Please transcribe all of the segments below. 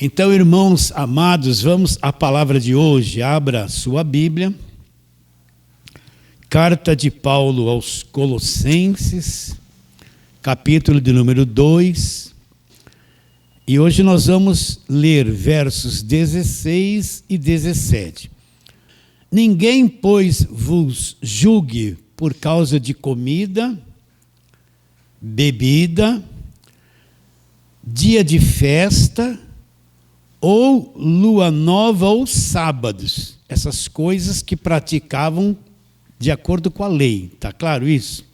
Então, irmãos amados, vamos à palavra de hoje. Abra sua Bíblia. Carta de Paulo aos Colossenses, capítulo de número 2. E hoje nós vamos ler versos 16 e 17. Ninguém, pois, vos julgue por causa de comida, bebida, dia de festa, ou lua nova ou sábados, essas coisas que praticavam de acordo com a lei, está claro isso?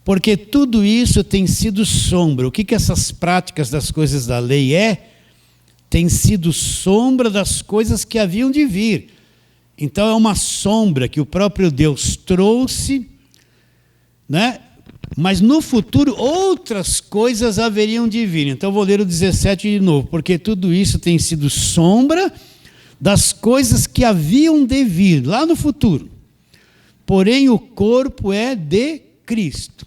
Porque tudo isso tem sido sombra. O que essas práticas das coisas da lei tem sido sombra das coisas que haviam de vir. Então é uma sombra que o próprio Deus trouxe, né? Mas no futuro outras coisas haveriam de vir. Então eu vou ler o 17 de novo. Porque tudo isso tem sido sombra das coisas que haviam de vir lá no futuro. Porém o corpo é de Cristo.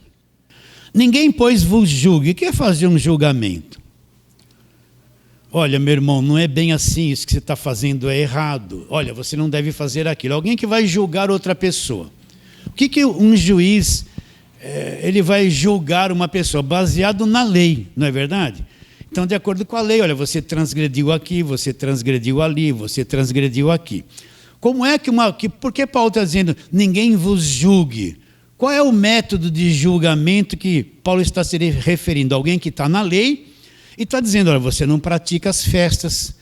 Ninguém, pois, vos julgue. O que é fazer um julgamento? Olha, meu irmão, não é bem assim, isso que você está fazendo é errado. Olha, você não deve fazer aquilo. Alguém que vai julgar outra pessoa. O que um juiz... ele vai julgar uma pessoa baseado na lei, não é verdade? Então, de acordo com a lei, olha, você transgrediu aqui, você transgrediu ali, você transgrediu aqui. Como é que por que Paulo está dizendo, ninguém vos julgue? Qual é o método de julgamento que Paulo está se referindo? Alguém que está na lei e está dizendo, olha, você não pratica as festas,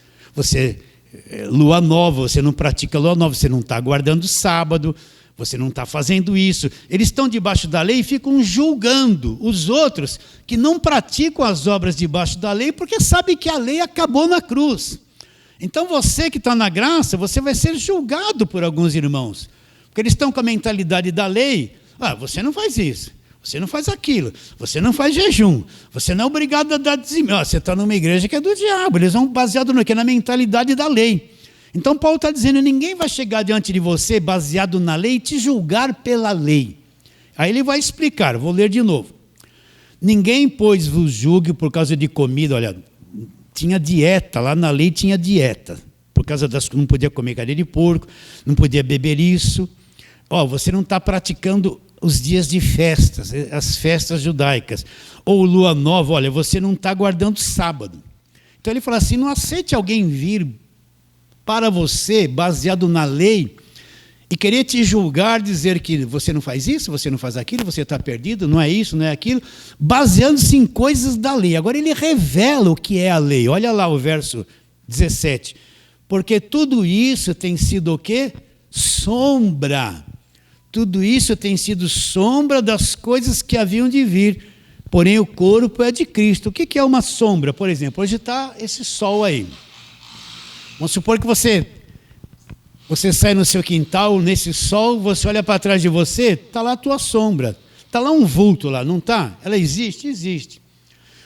lua nova, você não pratica lua nova, você não está guardando sábado, você não está fazendo isso. Eles estão debaixo da lei e ficam julgando os outros que não praticam as obras debaixo da lei porque sabem que a lei acabou na cruz. Então você que está na graça, você vai ser julgado por alguns irmãos. Porque eles estão com a mentalidade da lei. Você não faz isso, você não faz aquilo, você não faz jejum, você não é obrigado a dar dizimio. Você está numa igreja que é do diabo. Eles vão baseado no quê? Na mentalidade da lei. Então Paulo está dizendo, ninguém vai chegar diante de você baseado na lei e te julgar pela lei. Aí ele vai explicar, vou ler de novo. Ninguém, pois, vos julgue por causa de comida. Olha, tinha dieta, lá na lei tinha dieta. Por causa não podia comer carne de porco, não podia beber isso. Você não está praticando os dias de festas, as festas judaicas. Ou lua nova, olha, você não está guardando sábado. Então ele fala assim, não aceite alguém vir para você, baseado na lei, e querer te julgar, dizer que você não faz isso, você não faz aquilo, você está perdido, não é isso, não é aquilo, baseando-se em coisas da lei. Agora ele revela o que é a lei. Olha lá o verso 17. Porque tudo isso tem sido o quê? Sombra. Tudo isso tem sido sombra das coisas que haviam de vir. Porém o corpo é de Cristo. O que é uma sombra? Por exemplo, hoje está esse sol aí. Vamos supor que você sai no seu quintal, nesse sol, você olha para trás de você, está lá a tua sombra. Está lá um vulto lá, não está? Ela existe? Existe.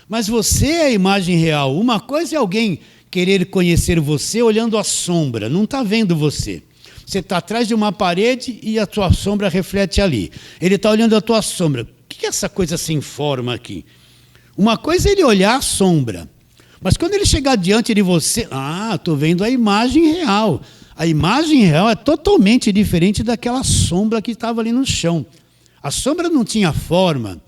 Mas você é a imagem real. Uma coisa é alguém querer conhecer você olhando a sombra, não está vendo você. Você está atrás de uma parede e a tua sombra reflete ali. Ele está olhando a tua sombra. O que é essa coisa sem forma aqui? Uma coisa é ele olhar a sombra. Mas quando ele chegar diante de você, estou vendo a imagem real. A imagem real é totalmente diferente daquela sombra que estava ali no chão. A sombra não tinha forma.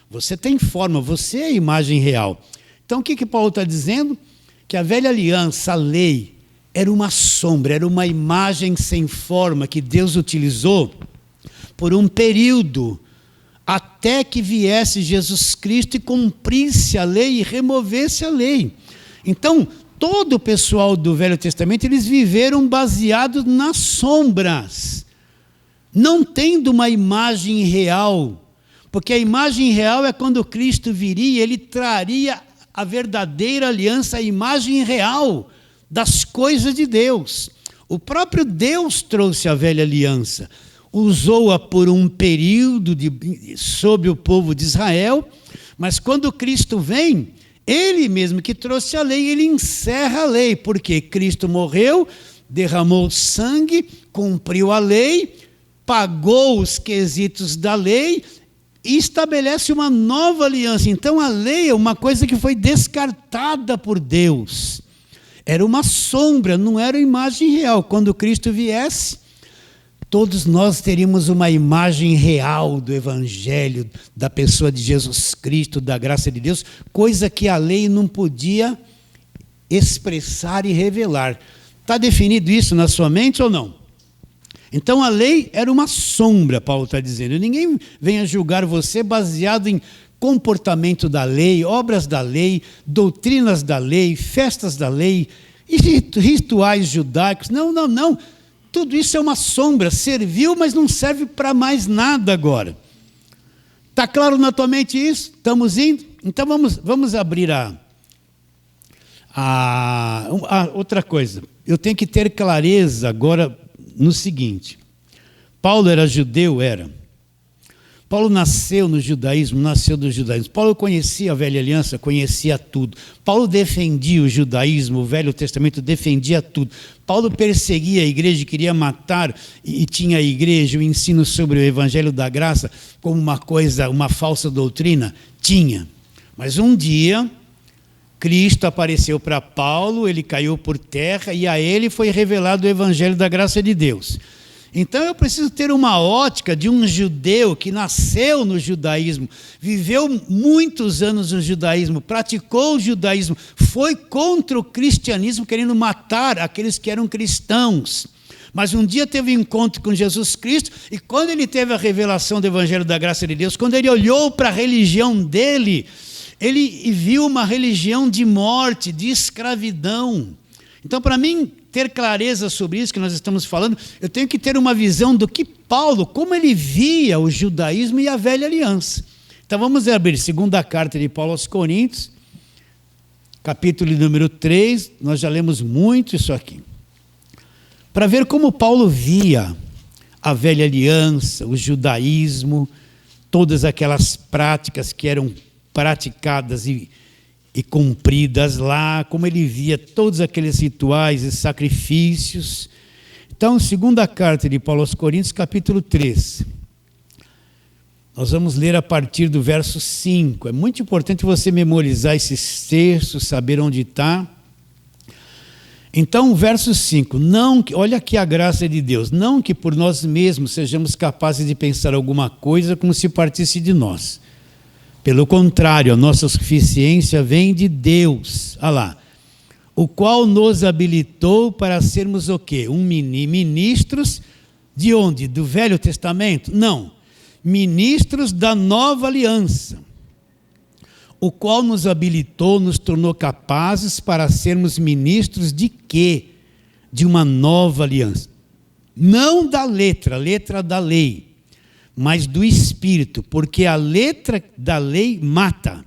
Você tem forma, você é a imagem real. Então o que Paulo está dizendo? Que a velha aliança, a lei, era uma sombra, era uma imagem sem forma que Deus utilizou por um período, até que viesse Jesus Cristo e cumprisse a lei e removesse a lei. Então, todo o pessoal do Velho Testamento, eles viveram baseados nas sombras, não tendo uma imagem real, porque a imagem real é quando Cristo viria, ele traria a verdadeira aliança, a imagem real das coisas de Deus. O próprio Deus trouxe a velha aliança, usou-a por um período sobre o povo de Israel, mas quando Cristo vem, ele mesmo que trouxe a lei, ele encerra a lei, porque Cristo morreu, derramou sangue, cumpriu a lei, pagou os quesitos da lei e estabelece uma nova aliança. Então a lei é uma coisa que foi descartada por Deus. Era uma sombra, não era imagem real. Quando Cristo viesse, todos nós teríamos uma imagem real do Evangelho, da pessoa de Jesus Cristo, da graça de Deus, coisa que a lei não podia expressar e revelar. Está definido isso na sua mente ou não? Então a lei era uma sombra, Paulo está dizendo. Ninguém venha julgar você baseado em comportamento da lei, obras da lei, doutrinas da lei, festas da lei, e rituais judaicos. Não, não, não. Tudo isso é uma sombra. Serviu, mas não serve para mais nada agora. Está claro na tua mente isso? Estamos indo? Então vamos abrir outra coisa. Eu tenho que ter clareza agora no seguinte. Paulo era judeu? Era. Paulo nasceu no judaísmo, nasceu do judaísmo. Paulo conhecia a velha aliança, conhecia tudo. Paulo defendia o judaísmo, o Velho Testamento defendia tudo. Paulo perseguia a igreja, queria matar, e tinha a igreja, o ensino sobre o evangelho da graça como uma coisa, uma falsa doutrina? Tinha. Mas um dia, Cristo apareceu para Paulo, ele caiu por terra e a ele foi revelado o evangelho da graça de Deus. Então eu preciso ter uma ótica de um judeu que nasceu no judaísmo, viveu muitos anos no judaísmo, praticou o judaísmo, foi contra o cristianismo, querendo matar aqueles que eram cristãos. Mas um dia teve um encontro com Jesus Cristo, e quando ele teve a revelação do evangelho da graça de Deus, quando ele olhou para a religião dele, ele viu uma religião de morte, de escravidão. Então, para mim ter clareza sobre isso que nós estamos falando, eu tenho que ter uma visão do que Paulo, como ele via o judaísmo e a velha aliança. Então vamos abrir segunda carta de Paulo aos Coríntios, capítulo número 3, nós já lemos muito isso aqui. Para ver como Paulo via a velha aliança, o judaísmo, todas aquelas práticas que eram praticadas e cumpridas lá, como ele via todos aqueles rituais e sacrifícios. Então, segunda carta de Paulo aos Coríntios, capítulo 3. Nós vamos ler a partir do verso 5. É muito importante você memorizar esses textos, saber onde está. Então, verso 5. Olha aqui a graça de Deus. Não que por nós mesmos sejamos capazes de pensar alguma coisa como se partisse de nós. Pelo contrário, a nossa suficiência vem de Deus, olha lá, o qual nos habilitou para sermos o quê? Ministros de onde? Do Velho Testamento? Não, ministros da nova aliança, o qual nos habilitou, nos tornou capazes para sermos ministros de quê? De uma nova aliança. Não da letra da lei, mas do Espírito, porque a letra da lei mata,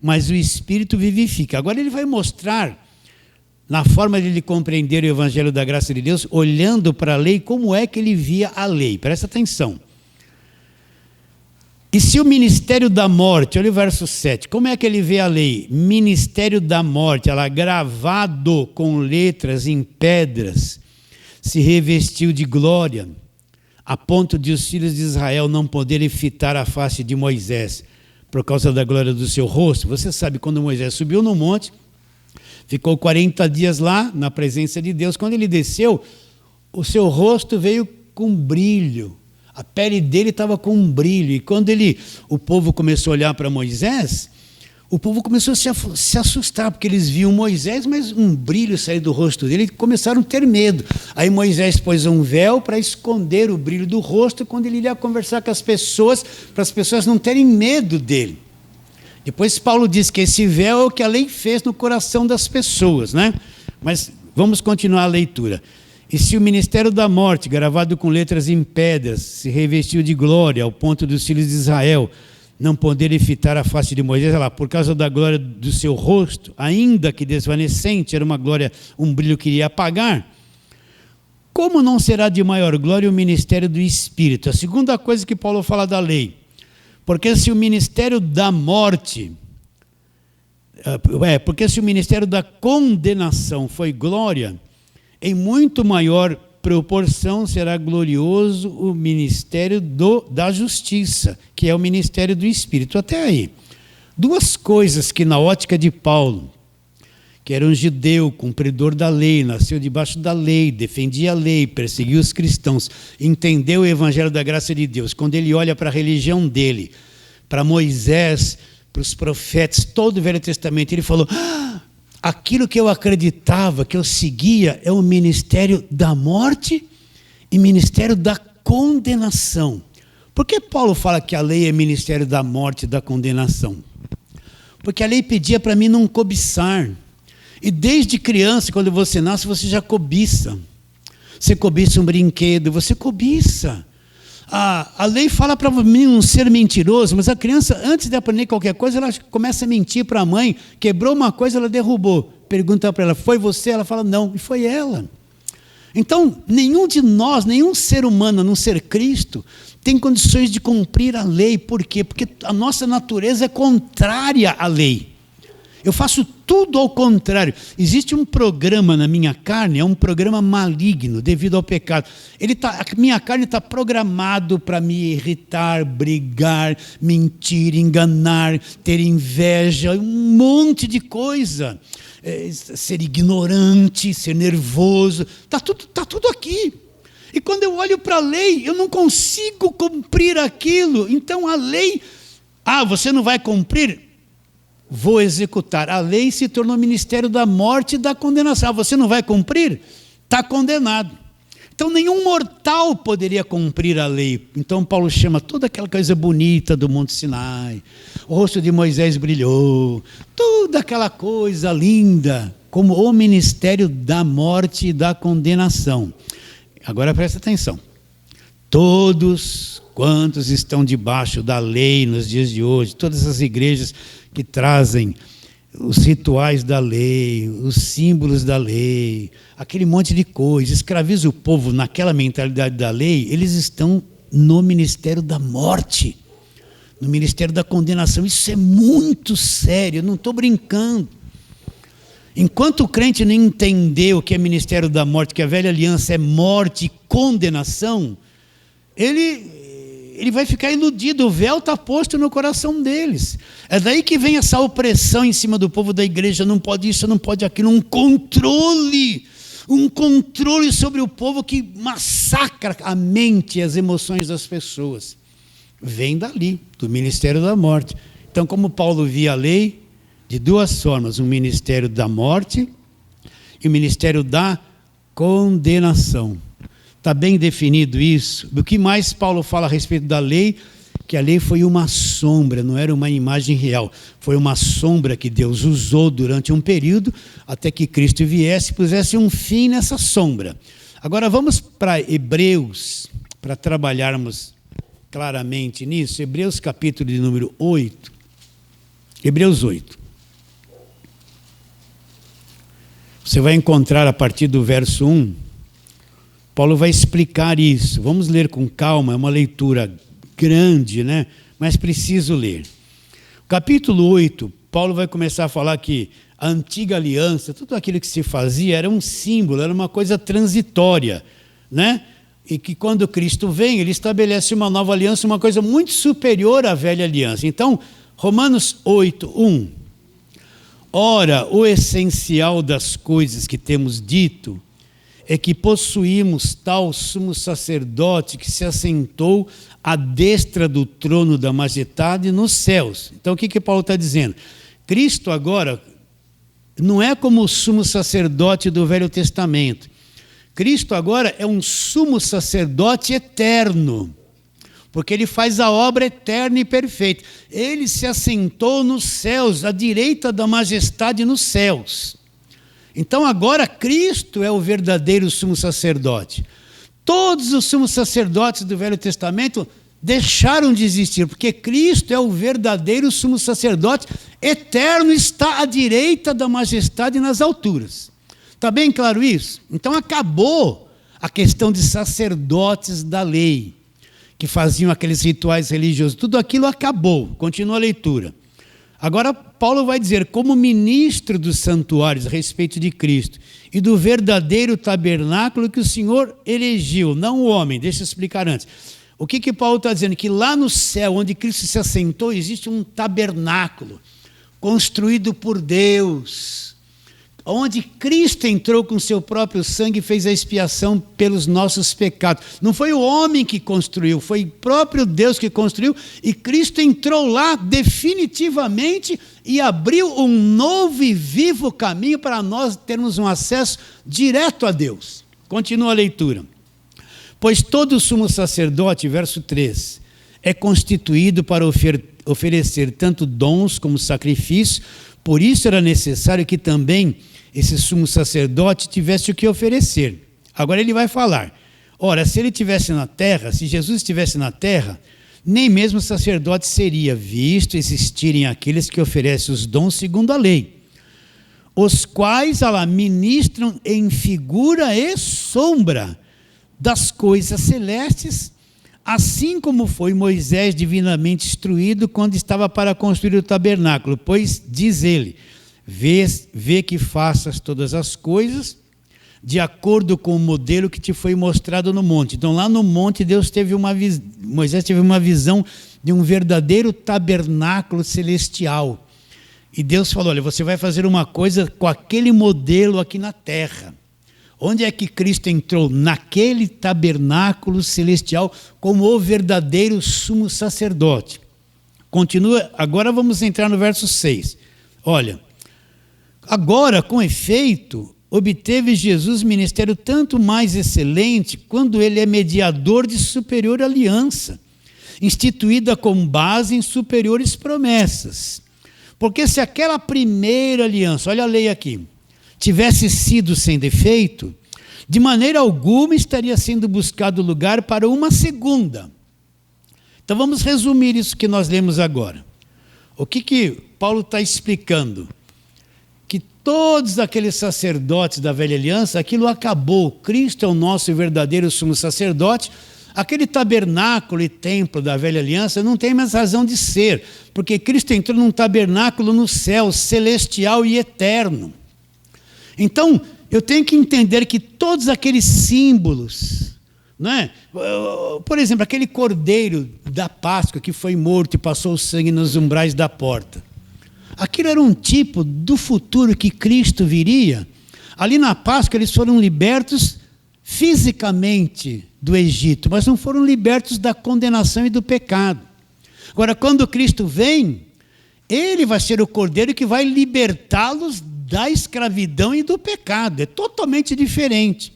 mas o Espírito vivifica. Agora ele vai mostrar, na forma de ele compreender o Evangelho da graça de Deus, olhando para a lei, como é que ele via a lei. Presta atenção. E se o ministério da morte, olha o verso 7, como é que ele vê a lei? Ministério da morte, ela gravado com letras em pedras, se revestiu de glória, a ponto de os filhos de Israel não poderem fitar a face de Moisés, por causa da glória do seu rosto. Você sabe, quando Moisés subiu no monte, ficou 40 dias lá, na presença de Deus. Quando ele desceu, o seu rosto veio com brilho. A pele dele estava com um brilho. E quando o povo começou a olhar para Moisés, o povo começou a se assustar, porque eles viam Moisés, mas um brilho sair do rosto dele, e começaram a ter medo. Aí Moisés pôs um véu para esconder o brilho do rosto, quando ele ia conversar com as pessoas, para as pessoas não terem medo dele. Depois Paulo diz que esse véu é o que a lei fez no coração das pessoas, né? Mas vamos continuar a leitura. E se o ministério da morte, gravado com letras em pedras, se revestiu de glória, ao ponto dos filhos de Israel não poderem fitar a face de Moisés, lá, por causa da glória do seu rosto, ainda que desvanecente, era uma glória, um brilho que iria apagar, como não será de maior glória o ministério do Espírito? A segunda coisa que Paulo fala da lei, porque se o ministério da morte, porque se o ministério da condenação foi glória, em muito maior proporção será glorioso o ministério da justiça, que é o ministério do Espírito. Até aí, duas coisas que na ótica de Paulo, que era um judeu, cumpridor da lei, nasceu debaixo da lei, defendia a lei, perseguia os cristãos, entendeu o evangelho da graça de Deus. Quando ele olha para a religião dele, para Moisés, para os profetas, todo o Velho Testamento, ele falou: aquilo que eu acreditava, que eu seguia, é o ministério da morte e ministério da condenação. Por que Paulo fala que a lei é ministério da morte e da condenação? Porque a lei pedia para mim não cobiçar. E desde criança, quando você nasce, você já cobiça. Você cobiça um brinquedo, você cobiça. A lei fala para mim não ser mentiroso, mas a criança, antes de aprender qualquer coisa, ela começa a mentir para a mãe. Quebrou uma coisa, ela derrubou. Pergunta para ela: foi você? Ela fala: não, e foi ela. Então, nenhum de nós, nenhum ser humano, a não ser Cristo, tem condições de cumprir a lei. Por quê? Porque a nossa natureza é contrária à lei. Eu faço tudo ao contrário. Existe um programa na minha carne, é um programa maligno devido ao pecado. A minha carne está programado para me irritar, brigar, mentir, enganar, ter inveja, um monte de coisa. Ser ignorante, ser nervoso, está tudo aqui. E quando eu olho para a lei, eu não consigo cumprir aquilo. Então a lei, você não vai cumprir? Vou executar. A lei se tornou ministério da morte e da condenação. Você não vai cumprir? Está condenado. Então nenhum mortal poderia cumprir a lei. Então Paulo chama toda aquela coisa bonita do Monte Sinai. O rosto de Moisés brilhou. Toda aquela coisa linda, como o ministério da morte e da condenação. Agora presta atenção. Todos quantos estão debaixo da lei nos dias de hoje, todas as igrejas que trazem os rituais da lei, os símbolos da lei, aquele monte de coisa, escraviza o povo naquela mentalidade da lei, eles estão no ministério da morte, no ministério da condenação. Isso é muito sério, eu não estou brincando. Enquanto o crente não entender o que é ministério da morte, que a velha aliança é morte e condenação, ele vai ficar iludido, o véu está posto no coração deles. É daí que vem essa opressão em cima do povo da igreja: não pode isso, não pode aquilo, um controle sobre o povo que massacra a mente e as emoções das pessoas. Vem dali, do ministério da morte. Então, como Paulo via a lei, de duas formas: um ministério da morte e o ministério da condenação. Está bem definido isso. Do que mais Paulo fala a respeito da lei? Que a lei foi uma sombra, não era uma imagem real. Foi uma sombra que Deus usou durante um período, até que Cristo viesse e pusesse um fim nessa sombra. Agora vamos para Hebreus, para trabalharmos claramente nisso. Hebreus capítulo de número 8. Hebreus 8. Você vai encontrar a partir do verso 1, Paulo vai explicar isso. Vamos ler com calma, é uma leitura grande, né? Mas preciso ler. Capítulo 8, Paulo vai começar a falar que a antiga aliança, tudo aquilo que se fazia era um símbolo, era uma coisa transitória, né? E que quando Cristo vem, ele estabelece uma nova aliança, uma coisa muito superior à velha aliança. Então, Romanos 8, 1. Ora, o essencial das coisas que temos dito é que possuímos tal sumo sacerdote que se assentou à destra do trono da majestade nos céus. Então o que Paulo está dizendo? Cristo agora não é como o sumo sacerdote do Velho Testamento. Cristo agora é um sumo sacerdote eterno, porque ele faz a obra eterna e perfeita. Ele se assentou nos céus, à direita da majestade nos céus. Então agora Cristo é o verdadeiro sumo sacerdote. Todos os sumos sacerdotes do Velho Testamento deixaram de existir, porque Cristo é o verdadeiro sumo sacerdote eterno, está à direita da majestade nas alturas. Está bem claro isso? Então acabou a questão de sacerdotes da lei, que faziam aqueles rituais religiosos. Tudo aquilo acabou. Continua a leitura. Agora Paulo vai dizer, como ministro dos santuários a respeito de Cristo e do verdadeiro tabernáculo que o Senhor erigiu, não o homem. Deixa eu explicar antes. O que Paulo está dizendo? Que lá no céu, onde Cristo se assentou, existe um tabernáculo construído por Deus. onde Cristo entrou com seu próprio sangue e fez a expiação pelos nossos pecados. Não foi o homem que construiu, foi o próprio Deus que construiu, e Cristo entrou lá definitivamente e abriu um novo e vivo caminho para nós termos um acesso direto a Deus. Continua a leitura. Pois todo sumo sacerdote, verso 3, é constituído para oferecer tanto dons como sacrifícios, por isso era necessário que também esse sumo sacerdote tivesse o que oferecer. Agora ele vai falar, ora, se ele estivesse na terra, se Jesus estivesse na terra, nem mesmo sacerdote seria, visto existirem aqueles que oferecem os dons segundo a lei, os quais ministram em figura e sombra das coisas celestes, assim como foi Moisés divinamente instruído quando estava para construir o tabernáculo, pois, diz ele, vê que faças todas as coisas de acordo com o modelo que te foi mostrado no monte. Então lá no monte Moisés teve uma visão de um verdadeiro tabernáculo celestial. E Deus falou, olha, você vai fazer uma coisa com aquele modelo aqui na terra. Onde é que Cristo entrou? Naquele tabernáculo celestial como o verdadeiro sumo sacerdote. Continua, agora vamos entrar no verso 6. Olha, agora, com efeito, obteve Jesus ministério tanto mais excelente, quando ele é mediador de superior aliança, instituída com base em superiores promessas. Porque se aquela primeira aliança, olha a lei aqui, tivesse sido sem defeito, de maneira alguma estaria sendo buscado lugar para uma segunda. Então vamos resumir isso que nós lemos agora. O que Paulo está explicando? Que todos aqueles sacerdotes da velha aliança, aquilo acabou. Cristo é o nosso verdadeiro sumo sacerdote. Aquele tabernáculo e templo da velha aliança não tem mais razão de ser, porque Cristo entrou num tabernáculo no céu, celestial e eterno. Então, eu tenho que entender que todos aqueles símbolos, não é? Por exemplo, aquele cordeiro da Páscoa que foi morto e passou o sangue nos umbrais da porta. Aquilo era um tipo do futuro que Cristo viria. Ali na Páscoa eles foram libertos fisicamente do Egito, mas não foram libertos da condenação e do pecado. Agora, quando Cristo vem, ele vai ser o cordeiro que vai libertá-los da escravidão e do pecado. É totalmente diferente.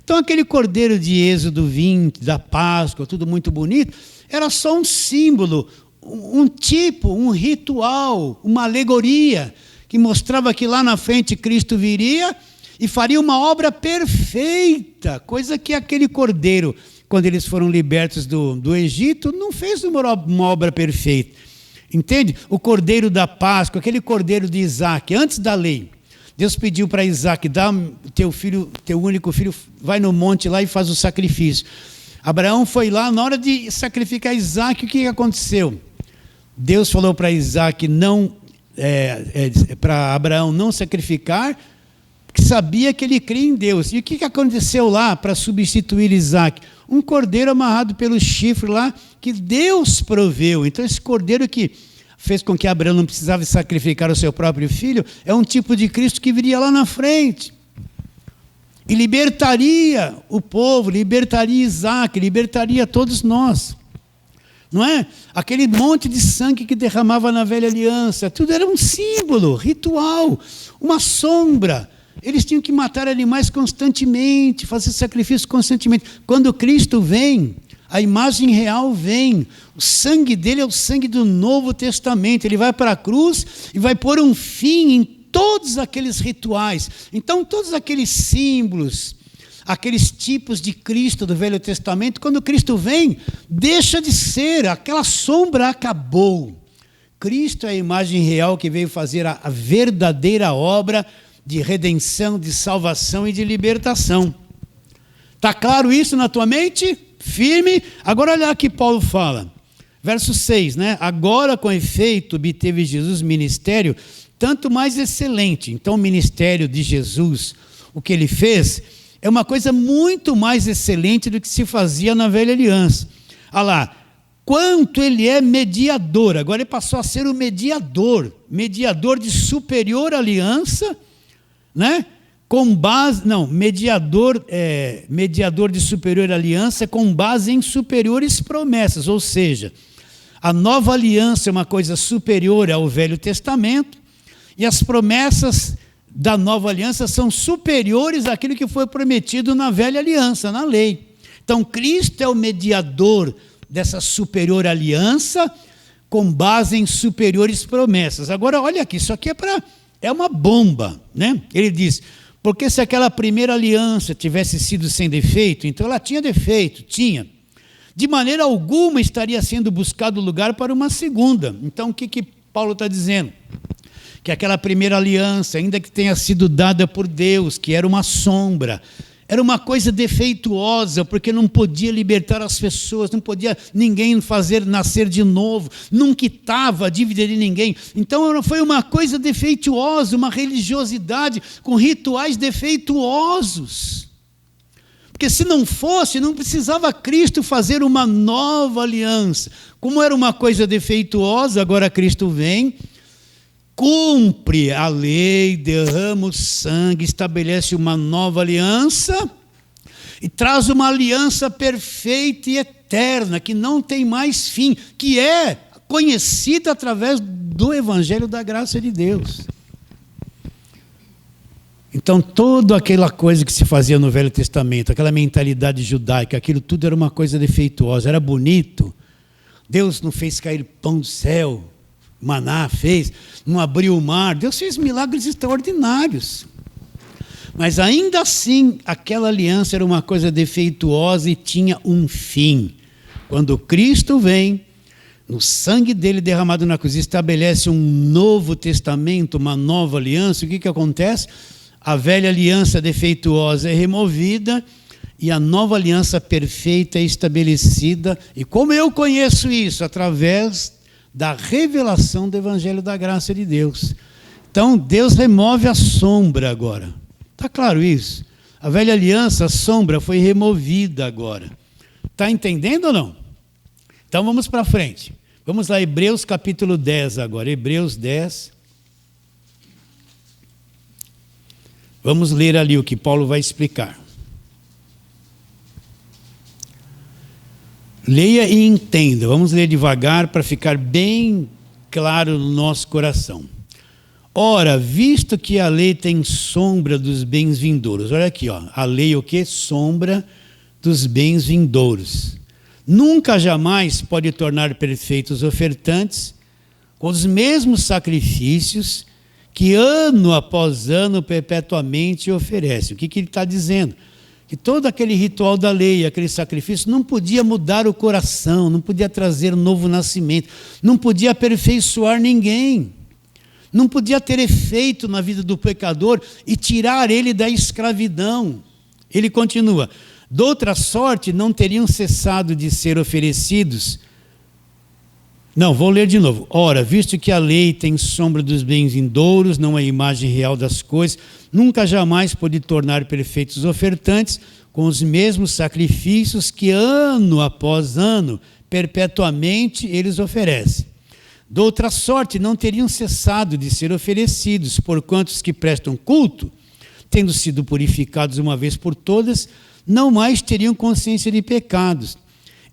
Então, aquele cordeiro de Êxodo 20, da Páscoa, tudo muito bonito, era só um símbolo, um tipo, um ritual, uma alegoria, que mostrava que lá na frente Cristo viria e faria uma obra perfeita, coisa que aquele cordeiro, quando eles foram libertos do Egito, não fez uma obra perfeita. Entende? O cordeiro da Páscoa, aquele cordeiro de Isaac, antes da lei, Deus pediu para Isaac, dá teu filho, teu único filho, vai no monte lá e faz o sacrifício. Abraão foi lá, na hora de sacrificar Isaac, o que aconteceu? Deus falou para Isaac para Abraão não sacrificar, porque sabia que ele cria em Deus. E o que aconteceu lá para substituir Isaac? Um cordeiro amarrado pelo chifre lá, que Deus proveu. Então esse cordeiro que fez com que Abraão não precisasse sacrificar o seu próprio filho, é um tipo de Cristo que viria lá na frente. E libertaria o povo, libertaria Isaac, libertaria todos nós. Não é? Aquele monte de sangue que derramava na velha aliança, tudo era um símbolo, ritual, uma sombra. Eles tinham que matar animais constantemente, fazer sacrifícios constantemente. Quando Cristo vem, a imagem real vem. O sangue dele é o sangue do Novo Testamento. Ele vai para a cruz e vai pôr um fim em todos aqueles rituais. Então, todos aqueles símbolos, aqueles tipos de Cristo do Velho Testamento, quando Cristo vem, deixa de ser. Aquela sombra acabou. Cristo é a imagem real que veio fazer a verdadeira obra de redenção, de salvação e de libertação. Está claro isso na tua mente? Firme? Agora olha que Paulo fala. Verso 6, né? Agora, com efeito, obteve Jesus ministério tanto mais excelente. Então, o ministério de Jesus, o que ele fez, é uma coisa muito mais excelente do que se fazia na velha aliança. Olha lá, quanto ele é mediador. Agora ele passou a ser o mediador de superior aliança, né? Mediador de superior aliança com base em superiores promessas, ou seja, a nova aliança é uma coisa superior ao Velho Testamento e as promessas da nova aliança são superiores àquilo que foi prometido na velha aliança, na lei. Então, Cristo é o mediador dessa superior aliança com base em superiores promessas. Agora, olha aqui, isso aqui é uma bomba, né? Ele diz, porque se aquela primeira aliança tivesse sido sem defeito, então ela tinha defeito, tinha. De maneira alguma estaria sendo buscado lugar para uma segunda. Então, o que Paulo está dizendo? Que aquela primeira aliança, ainda que tenha sido dada por Deus, que era uma sombra, era uma coisa defeituosa, porque não podia libertar as pessoas, não podia ninguém fazer nascer de novo, não quitava a dívida de ninguém. Então foi uma coisa defeituosa, uma religiosidade com rituais defeituosos. Porque se não fosse, não precisava Cristo fazer uma nova aliança. Como era uma coisa defeituosa, agora Cristo vem, cumpre a lei, derrama o sangue, estabelece uma nova aliança e traz uma aliança perfeita e eterna, que não tem mais fim, que é conhecida através do Evangelho da graça de Deus. Então, toda aquela coisa que se fazia no Velho Testamento, aquela mentalidade judaica, aquilo tudo era uma coisa defeituosa, era bonito. Deus não fez cair pão do céu, maná fez, não abriu o mar, Deus fez milagres extraordinários. Mas ainda assim, aquela aliança era uma coisa defeituosa e tinha um fim. Quando Cristo vem, no sangue dele derramado na cruz, estabelece um novo testamento, uma nova aliança, o que acontece? A velha aliança defeituosa é removida e a nova aliança perfeita é estabelecida. E como eu conheço isso? Através da revelação do Evangelho da graça de Deus. Então, Deus remove a sombra agora. Está claro isso? A velha aliança, a sombra, foi removida agora. Está entendendo ou não? Então, vamos para frente. Vamos lá, Hebreus capítulo 10 agora. Hebreus 10. Vamos ler ali o que Paulo vai explicar. Leia e entenda. Vamos ler devagar para ficar bem claro no nosso coração. Ora, visto que a lei tem sombra dos bens vindouros. Olha aqui, ó. A lei o quê? Sombra dos bens vindouros. Nunca jamais pode tornar perfeitos os ofertantes com os mesmos sacrifícios que ano após ano perpetuamente oferece. O que ele está dizendo? Que todo aquele ritual da lei, aquele sacrifício, não podia mudar o coração, não podia trazer um novo nascimento, não podia aperfeiçoar ninguém, não podia ter efeito na vida do pecador e tirar ele da escravidão. Ele continua, de outra sorte não teriam cessado de ser oferecidos. Não, vou ler de novo. Ora, visto que a lei tem sombra dos bens vindouros, não é a imagem real das coisas, nunca jamais pode tornar perfeitos os ofertantes com os mesmos sacrifícios que ano após ano, perpetuamente, eles oferecem. De outra sorte, não teriam cessado de ser oferecidos, porquanto os que prestam culto, tendo sido purificados uma vez por todas, não mais teriam consciência de pecados.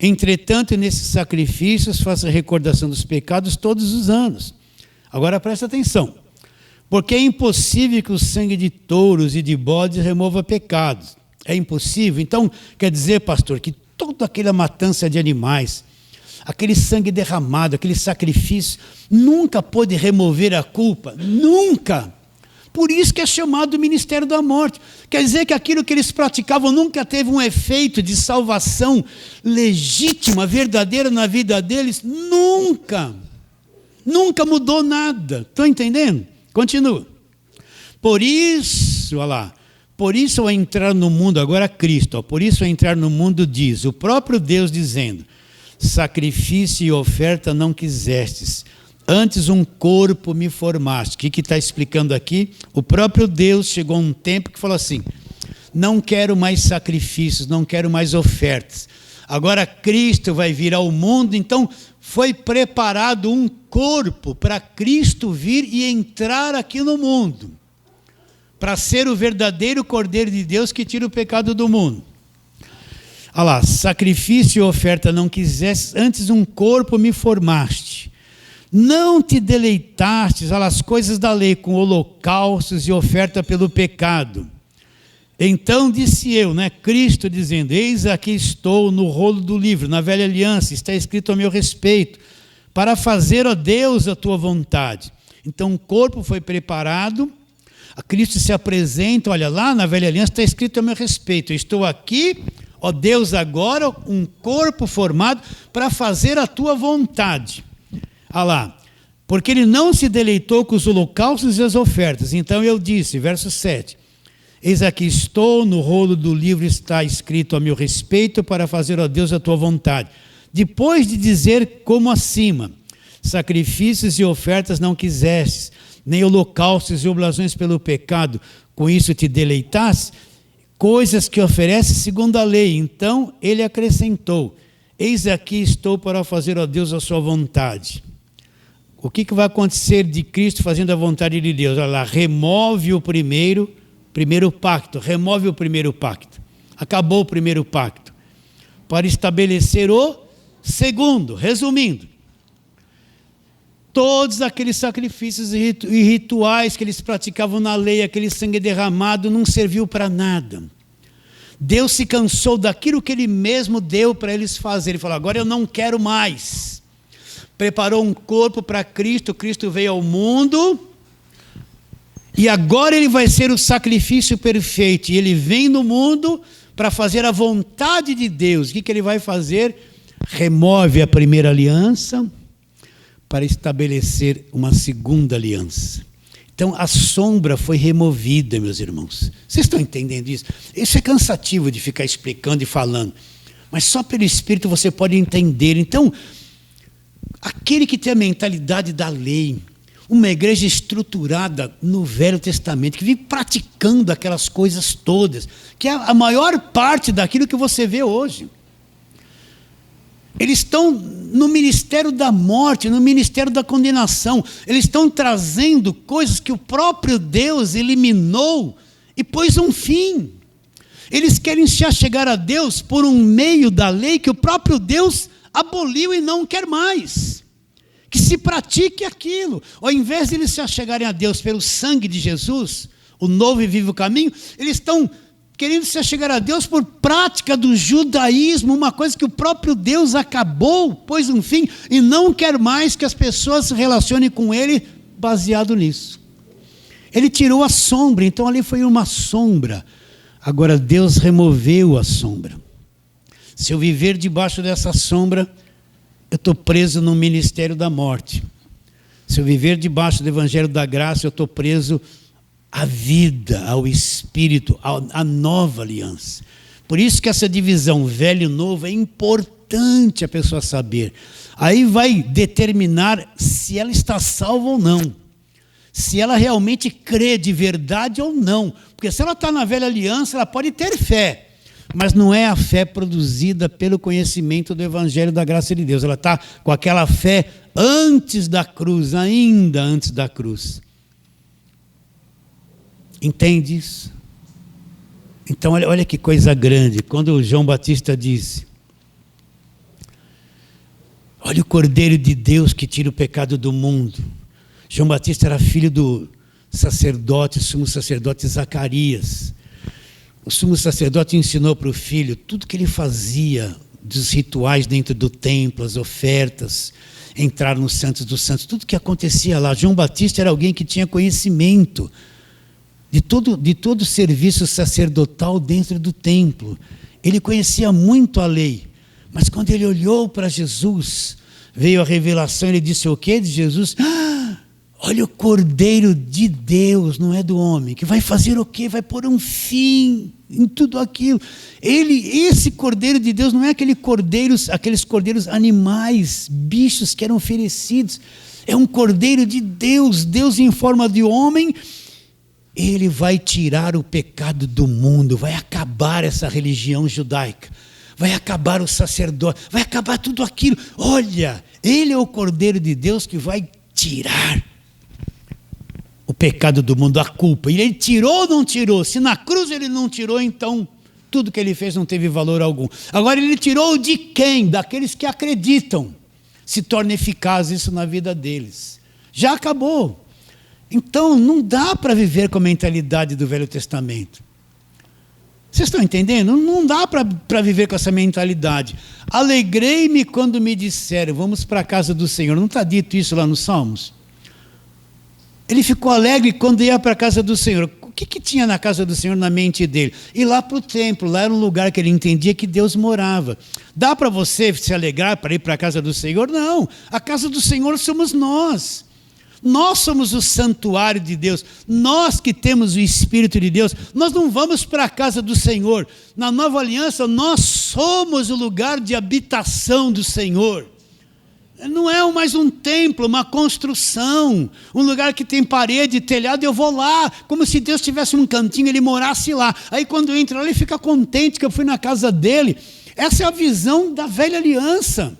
Entretanto, nesses sacrifícios, faça recordação dos pecados todos os anos. Agora presta atenção. Porque é impossível que o sangue de touros e de bodes remova pecados. É impossível. Então, quer dizer, pastor, que toda aquela matança de animais, aquele sangue derramado, aquele sacrifício, nunca pôde remover a culpa. Nunca. Por isso que é chamado ministério da morte. Quer dizer que aquilo que eles praticavam nunca teve um efeito de salvação legítima, verdadeira na vida deles. Nunca. Nunca mudou nada. Estão entendendo? Continua. Por isso, olha lá, por isso ao entrar no mundo, agora Cristo, ó, por isso ao entrar no mundo diz, o próprio Deus dizendo, sacrifício e oferta não quisestes, antes um corpo me formaste. O que está explicando aqui? O próprio Deus chegou a um tempo que falou assim, não quero mais sacrifícios, não quero mais ofertas. Agora Cristo vai vir ao mundo, então foi preparado um corpo para Cristo vir e entrar aqui no mundo. para ser o verdadeiro Cordeiro de Deus que tira o pecado do mundo. Olha lá, sacrifício e oferta não quiseste, antes um corpo me formaste. Não te deleitastes às coisas da lei, com holocaustos e oferta pelo pecado. Então disse eu, Cristo dizendo, eis aqui estou no rolo do livro, na velha aliança, está escrito a meu respeito, para fazer, ó Deus, a tua vontade. Então o corpo foi preparado, a Cristo se apresenta, olha lá na velha aliança está escrito a meu respeito, eu estou aqui, ó Deus, agora um corpo formado para fazer a tua vontade. Olha lá, porque ele não se deleitou com os holocaustos e as ofertas. Então eu disse, verso 7, eis aqui estou, no rolo do livro está escrito a meu respeito, para fazer, ó Deus, a tua vontade. Depois de dizer como acima, sacrifícios e ofertas não quisestes, nem holocaustos e oblações pelo pecado, com isso te deleitaste, coisas que oferece segundo a lei. Então ele acrescentou, eis aqui estou para fazer, ó Deus, a sua vontade. O que vai acontecer de Cristo fazendo a vontade de Deus? Olha lá, remove o primeiro pacto, remove o primeiro pacto. Acabou o primeiro pacto. Para estabelecer o segundo, resumindo. Todos aqueles sacrifícios e rituais que eles praticavam na lei, aquele sangue derramado, não serviu para nada. Deus se cansou daquilo que Ele mesmo deu para eles fazerem. Ele falou, agora eu não quero mais. Preparou um corpo para Cristo, Cristo veio ao mundo, e agora Ele vai ser o sacrifício perfeito. E Ele vem no mundo para fazer a vontade de Deus. O que Ele vai fazer? Remove a primeira aliança, para estabelecer uma segunda aliança. Então a sombra foi removida, meus irmãos. Vocês estão entendendo isso? Isso é cansativo de ficar explicando e falando, mas só pelo Espírito você pode entender. Então, aquele que tem a mentalidade da lei, uma igreja estruturada no Velho Testamento, que vive praticando aquelas coisas todas, que é a maior parte daquilo que você vê hoje. Eles estão no ministério da morte, no ministério da condenação. Eles estão trazendo coisas que o próprio Deus eliminou e pôs um fim. Eles querem se achegar a Deus por um meio da lei que o próprio Deus aboliu e não quer mais. Que se pratique aquilo. Ao invés de eles se achegarem a Deus pelo sangue de Jesus, o novo e vivo caminho, eles estão querendo se achegar a Deus por prática do judaísmo, uma coisa que o próprio Deus acabou, pôs um fim, e não quer mais que as pessoas se relacionem com Ele baseado nisso. Ele tirou a sombra, então ali foi uma sombra. Agora Deus removeu a sombra. Se eu viver debaixo dessa sombra, eu estou preso no ministério da morte. Se eu viver debaixo do evangelho da graça, eu estou preso à vida, ao Espírito, à nova aliança. Por isso que essa divisão velho e novo é importante a pessoa saber. Aí vai determinar se ela está salva ou não. Se ela realmente crê de verdade ou não. Porque se ela está na velha aliança, ela pode ter fé, mas não é a fé produzida pelo conhecimento do evangelho da graça de Deus. Ela está com aquela fé antes da cruz, ainda antes da cruz. Entende isso? Então olha que coisa grande, quando o João Batista disse, olha o Cordeiro de Deus que tira o pecado do mundo. João Batista era filho do sacerdote, sumo sacerdote Zacarias. O sumo sacerdote ensinou para o filho tudo que ele fazia, dos rituais dentro do templo, as ofertas, entrar no Santos dos Santos, tudo que acontecia lá. João Batista era alguém que tinha conhecimento de todo o serviço sacerdotal dentro do templo. Ele conhecia muito a lei, mas quando ele olhou para Jesus, veio a revelação, ele disse o quê de Jesus? Olha o Cordeiro de Deus, não é do homem, que vai fazer o quê? Vai pôr um fim em tudo aquilo. Esse Cordeiro de Deus não é aqueles cordeiros animais, bichos que eram oferecidos. É um Cordeiro de Deus, Deus em forma de homem. Ele vai tirar o pecado do mundo, vai acabar essa religião judaica, vai acabar o sacerdote, vai acabar tudo aquilo. Olha, Ele é o Cordeiro de Deus que vai tirar o pecado do mundo, a culpa. E ele tirou ou não tirou? Se na cruz ele não tirou, então tudo que ele fez não teve valor algum. Agora ele tirou de quem? Daqueles que acreditam. Se torna eficaz isso na vida deles. Já acabou. Então não dá para viver com a mentalidade do Velho Testamento. Vocês estão entendendo? Não dá para viver com essa mentalidade. Alegrei-me quando me disseram, vamos para a casa do Senhor. Não está dito isso lá nos Salmos? Ele ficou alegre quando ia para a casa do Senhor. O que tinha na casa do Senhor na mente dele? Ir lá para o templo, lá era um lugar que ele entendia que Deus morava. Dá para você se alegrar para ir para a casa do Senhor? Não, a casa do Senhor somos nós. Nós somos o santuário de Deus, nós que temos o Espírito de Deus, nós não vamos para a casa do Senhor. Na nova aliança, nós somos o lugar de habitação do Senhor. Não é mais um templo, uma construção, um lugar que tem parede, telhado, eu vou lá, como se Deus tivesse um cantinho, ele morasse lá. Aí quando entra lá, ele fica contente que eu fui na casa dele. Essa é a visão da velha aliança.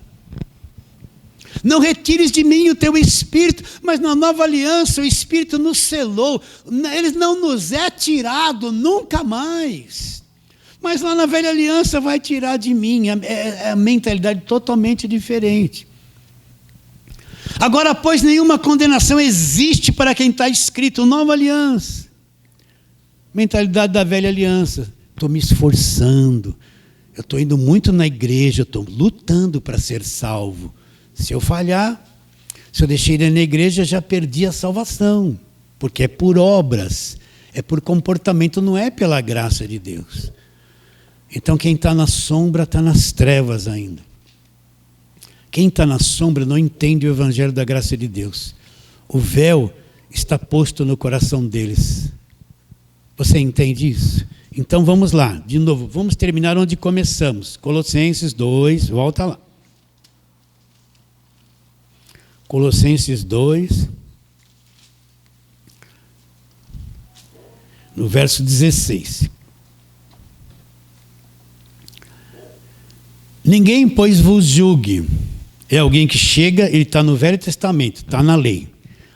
Não retires de mim o teu Espírito, mas na nova aliança o Espírito nos selou, ele não nos é tirado nunca mais. Mas lá na velha aliança vai tirar de mim, é a mentalidade totalmente diferente. Agora, pois, nenhuma condenação existe para quem está escrito, nova aliança. Mentalidade da velha aliança, estou me esforçando, eu estou indo muito na igreja, eu estou lutando para ser salvo. Se eu falhar, se eu deixei ele na igreja, já perdi a salvação, porque é por obras, é por comportamento, não é pela graça de Deus. Então quem está na sombra está nas trevas ainda. Quem está na sombra não entende o evangelho da graça de Deus. O véu está posto no coração deles. Você entende isso? Então vamos lá, de novo, vamos terminar onde começamos. Colossenses 2, volta lá. Colossenses 2, no verso 16. Ninguém, pois, vos julgue. É alguém que chega, ele está no Velho Testamento, está na lei.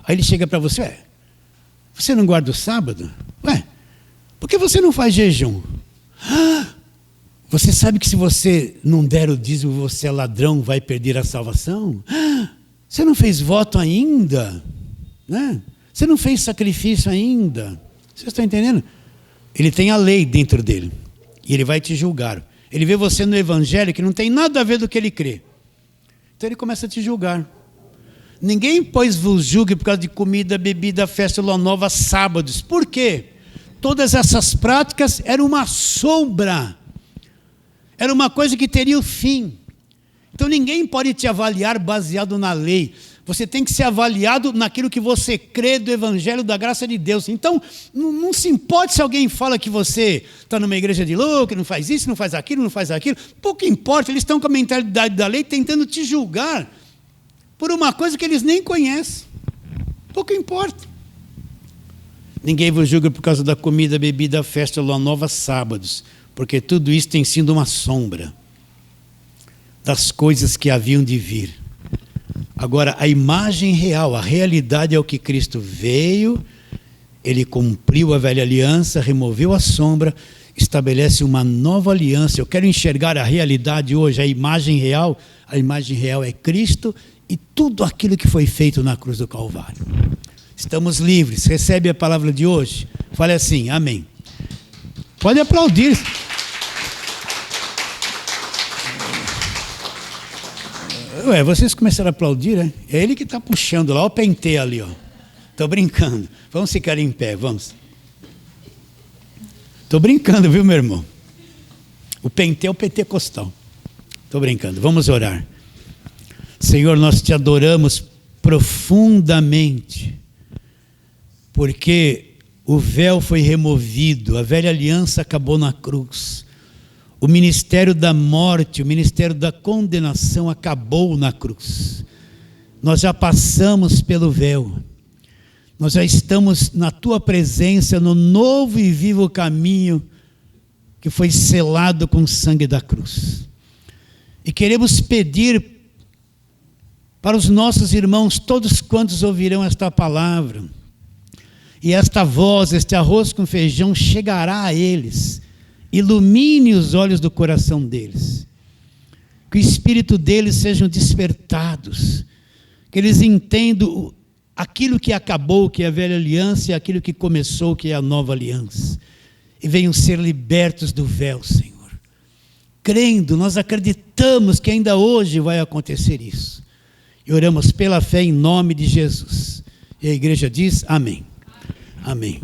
Aí ele chega para você, você não guarda o sábado? Por que você não faz jejum? Você sabe que se você não der o dízimo, você é ladrão, vai perder a salvação? Você não fez voto ainda? Né? Você não fez sacrifício ainda? Vocês estão entendendo? Ele tem a lei dentro dele. E ele vai te julgar. Ele vê você no evangelho que não tem nada a ver do que ele crê. Então ele começa a te julgar. Ninguém, pois, vos julgue por causa de comida, bebida, festa, lua nova, sábados. Por quê? Todas essas práticas eram uma sombra. Era uma coisa que teria o fim. Então ninguém pode te avaliar baseado na lei. Você tem que ser avaliado naquilo que você crê do evangelho da graça de Deus. Então não se importa se alguém fala que você está numa igreja de louco, que não faz isso, não faz aquilo, não faz aquilo. Pouco importa, eles estão com a mentalidade da lei tentando te julgar por uma coisa que eles nem conhecem. Pouco importa. Ninguém vos julga por causa da comida, bebida, festa, lua nova, sábados, porque tudo isso tem sido uma sombra das coisas que haviam de vir. Agora, a imagem real, a realidade é o que Cristo veio, ele cumpriu a velha aliança, removeu a sombra, estabelece uma nova aliança. Eu quero enxergar a realidade hoje, a imagem real é Cristo e tudo aquilo que foi feito na cruz do Calvário. Estamos livres, recebe a palavra de hoje? Fale assim, amém. Pode aplaudir. Vocês começaram a aplaudir, né? É ele que está puxando lá, o pentê ali, ó. Estou brincando. Vamos ficar em pé, vamos. Estou brincando, viu, meu irmão? O pentê é o pentecostal. Estou brincando, vamos orar. Senhor, nós te adoramos profundamente, porque o véu foi removido, a velha aliança acabou na cruz. O ministério da morte, o ministério da condenação acabou na cruz. Nós já passamos pelo véu. Nós já estamos na tua presença, no novo e vivo caminho que foi selado com o sangue da cruz. E queremos pedir para os nossos irmãos, todos quantos ouvirão esta palavra, E esta voz, este arroz com feijão chegará a eles, ilumine os olhos do coração deles, que o espírito deles sejam despertados, que eles entendam aquilo que acabou, que é a velha aliança, e aquilo que começou, que é a nova aliança, e venham ser libertos do véu, Senhor. Crendo, nós acreditamos que ainda hoje vai acontecer isso. E oramos pela fé em nome de Jesus. E a igreja diz amém. Amém.